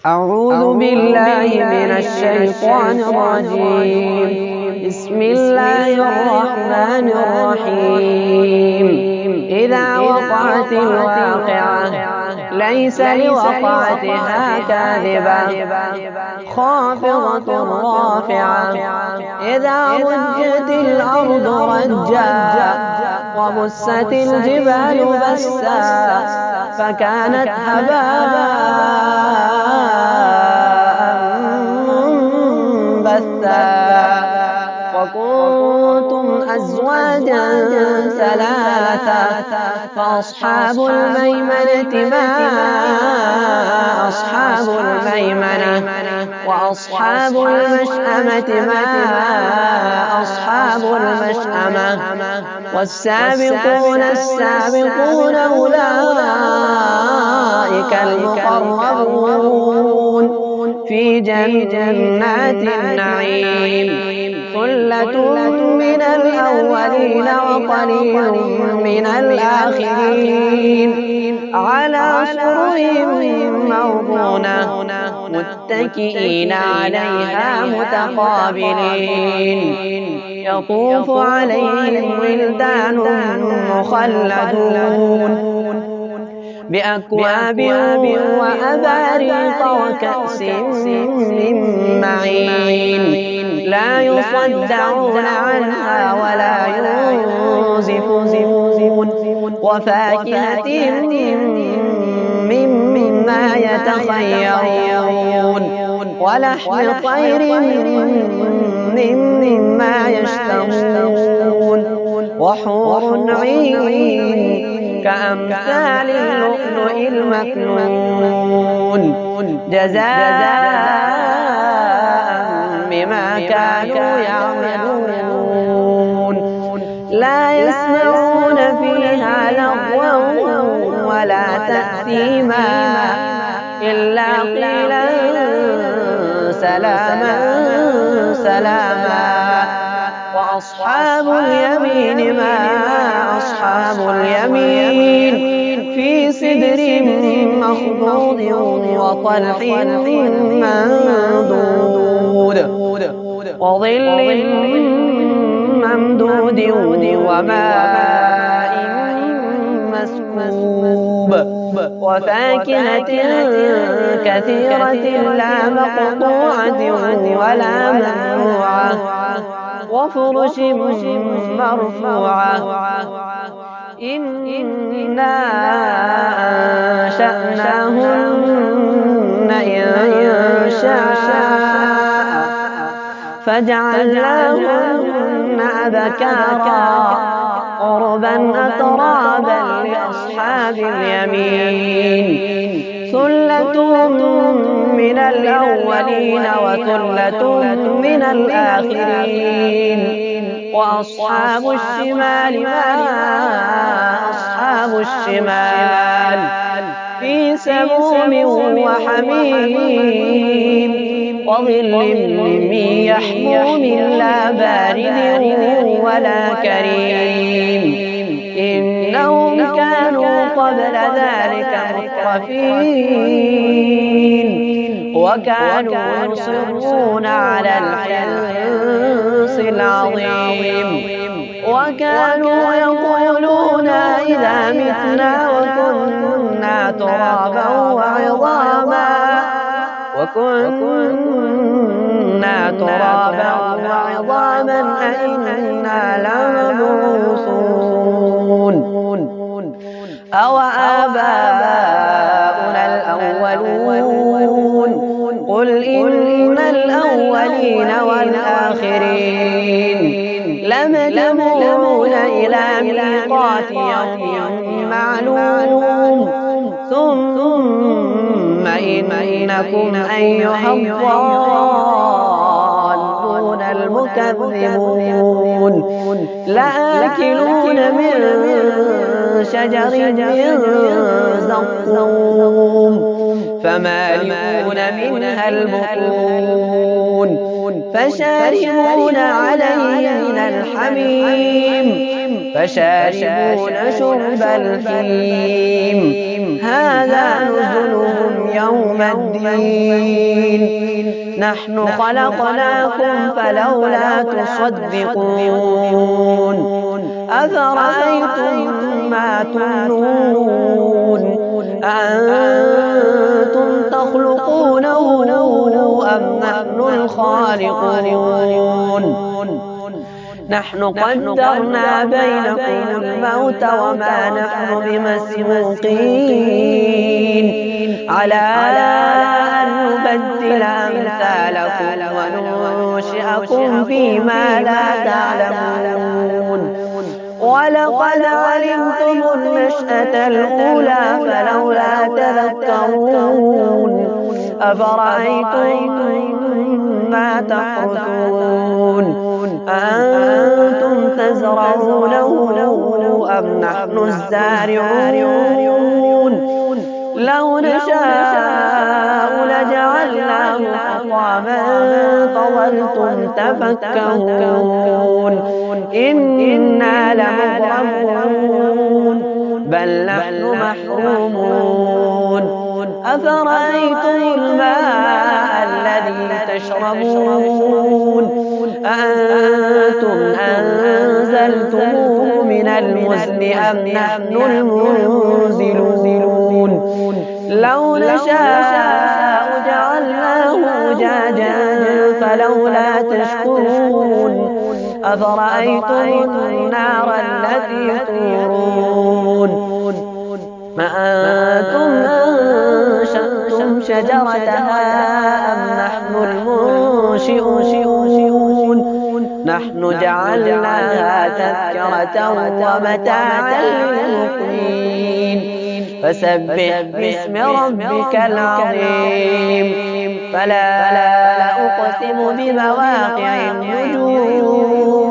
أعوذ بالله من الشيطان الرجيم. بسم الله الرحمن الرحيم. إذا وقعت الواقعة ليس لوقعتها كاذبة خافضة رافعة. إذا رجت الأرض رجا وبست الجبال بسا فكانت هباء منبثا وكنتم أزواجا ثلاثة فأصحاب الميمنة ما أصحاب الميمنة وأصحاب المشأمة ما أصحاب المشأمة والسابقون السابقون أولئك المقربون في جنات النعيم. ثلة من الأولين وقليل من الآخرين على سرر موضونة متكئين عليها متقابلين. يطوف عليهم ولدان مخلدون بأكواب وأباريق وكأس من معين لا يصدعون عنها ولا ينزفون وفاكهة مما يتخيرون ولحم طير مما يشتهون وحور عين كأمثال اللؤلؤ المكنون جزاء بما كانوا يعملون. لا يسمعون فيها لغوا ولا تأثيما إلا قيلا سلاما سلاما. وأصحاب اليمين ما أصحاب اليمين في سدر مخضود وطلح منضود وظل ممدود وماء مسكوب وفاكهة كثيرة لا مقطوعة ولا ممنوعة وفرش مرفوعة. إنا أنشأناهن إنشاء فجعلناهن أبكارا عربا أترابا لأصحاب اليمين. ثلة من الأولين وثلة من الآخرين. وأصحاب الشمال ما أصحاب الشمال في سموم وحميم وظل من يحموم لا بارد ولا كريم. إنهم كانوا قبل ذلك مترفين وكانوا يصرون على الحنث العظيم وكانوا يقولون إذا متنا وكنا ترابا وعظاما أئنا لمبعوثون أو آباؤنا الأولون قل إن الأولين والآخرين لمجموعون إلى ميقات يوم معلوم. ثم إنكم أيها الضالون المكذبون لآكلون من شجر من زقوم فمالئون منها البطون فشاربون عليه من الحميم فشاربون شرب الهيم هذا نزلهم يوم الدين نحن خلقناكم فلولا تصدقون أفرأيتم ما تمنون أأنتم تخلقونه أم نحن الخالقون نحن قدرنا بينكم الموت وما نحن بمسبوقين على أن نبدل أمثالكم وننشئكم فيما لا تعلمون ولقد علمتم النشأة الأولى فلولا تذكرون أفرأيتم ما تحرثون أأنتم تزرعونه أم نحن الزارعون لو نشاء لجعلناه حطاما فظلتم تفكهون إنا لمغرمون بل نحن محرومون أفرأيتم الماء الذي تشربون أأنتم أنزلتموه من المزن أم نحن المنزلون لو نشاء جعلناه أجاجا فلولا تشكرون أفرأيتم النار التي تورون ما أنتم أنشأتم شجرتها أم نحن المنشئون نحن جعلناها تذكرة ومتاعا للمقوين فسبح باسم ربك العظيم فلا أقسم بمواقع النجوم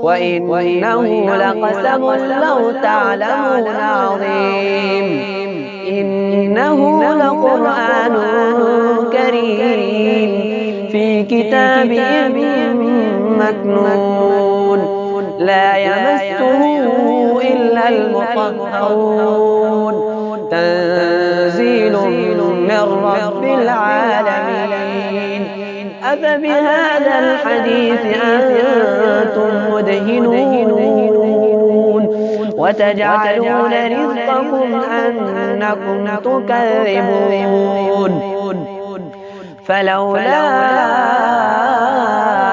وإنه لقسم لو تعلمون عظيم إنه لقرآن كريم في كتاب مكنون لا يمسه إلا المطهرون تنزيل من رب العالمين أفبهذا الحديث أنتم مدهنون وتجعلون رزقكم أنكم تكذبون فلولا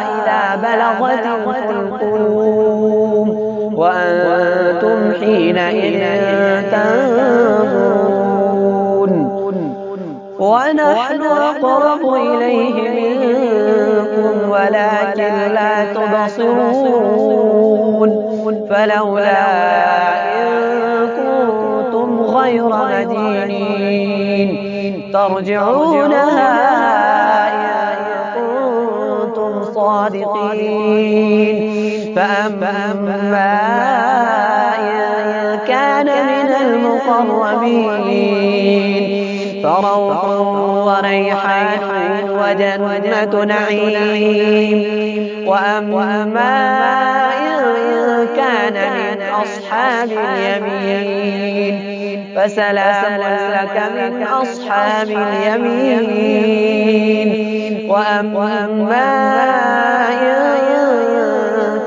إذا بلغت الحلقوم وأنتم حينئذ تنظرون ونحن أقرب إليه منكم ولكن لا تبصرون فلولا إن كنتم غير مدينين ترجعونها إن كنتم صادقين فأما إن كان من المقربين فروح وريحان وجنة نعيم وأما إن كان من أصحاب اليمين فسلام لك من أصحاب اليمين وأما إن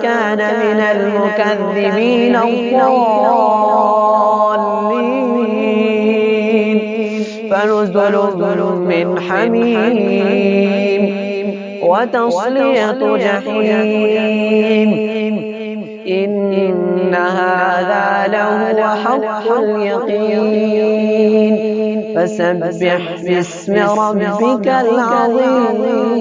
كان من المكذبين الضالين فنزل من حميم وتصلية جحيم إن هذا لهو حق اليقين فسبح باسم ربك العظيم